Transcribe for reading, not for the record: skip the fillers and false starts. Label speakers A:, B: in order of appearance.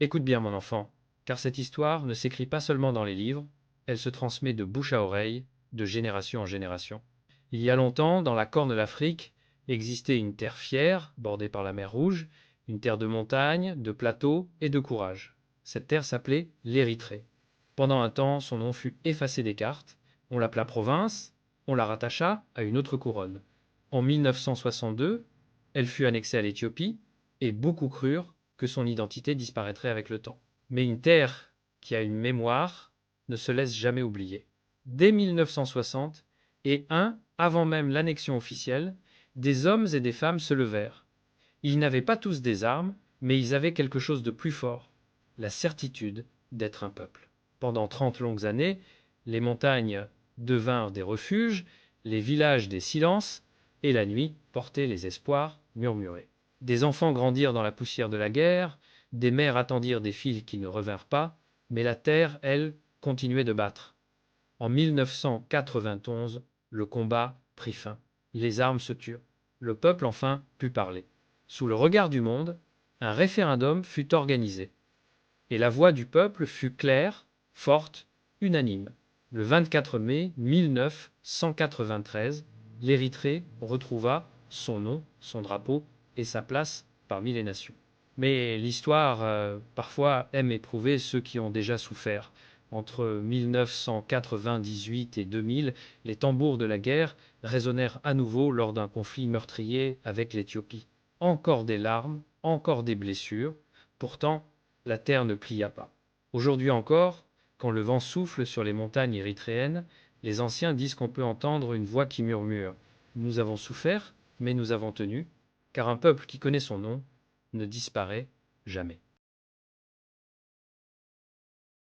A: Écoute bien, mon enfant, car cette histoire ne s'écrit pas seulement dans les livres, elle se transmet de bouche à oreille, de génération en génération. Il y a longtemps, dans la Corne de l'Afrique, existait une terre fière, bordée par la mer Rouge, une terre de montagne, de plateaux et de courage. Cette terre s'appelait l'Érythrée. Pendant un temps, son nom fut effacé des cartes, on l'appela province, on la rattacha à une autre couronne. En 1962, elle fut annexée à l'Éthiopie, et beaucoup crurent que son identité disparaîtrait avec le temps. Mais une terre qui a une mémoire ne se laisse jamais oublier. Dès 1960, et avant même l'annexion officielle, des hommes et des femmes se levèrent. Ils n'avaient pas tous des armes, mais ils avaient quelque chose de plus fort, la certitude d'être un peuple. Pendant 30 longues années, les montagnes devinrent des refuges, les villages des silences, et la nuit portait les espoirs murmurés. Des enfants grandirent dans la poussière de la guerre, des mères attendirent des filles qui ne revinrent pas, mais la terre, elle, continuait de battre. En 1991, le combat prit fin. Les armes se turent. Le peuple enfin put parler. Sous le regard du monde, un référendum fut organisé. Et la voix du peuple fut claire, forte, unanime. Le 24 mai 1993, l'Érythrée retrouva son nom, son drapeau et sa place parmi les nations. Mais l'histoire, parfois, aime éprouver ceux qui ont déjà souffert. Entre 1998 et 2000, les tambours de la guerre résonnèrent à nouveau lors d'un conflit meurtrier avec l'Éthiopie. Encore des larmes, encore des blessures. Pourtant, la terre ne plia pas. Aujourd'hui encore, quand le vent souffle sur les montagnes érythréennes, les anciens disent qu'on peut entendre une voix qui murmure: Nous avons souffert, mais nous avons tenu, car un peuple qui connaît son nom ne disparaît jamais.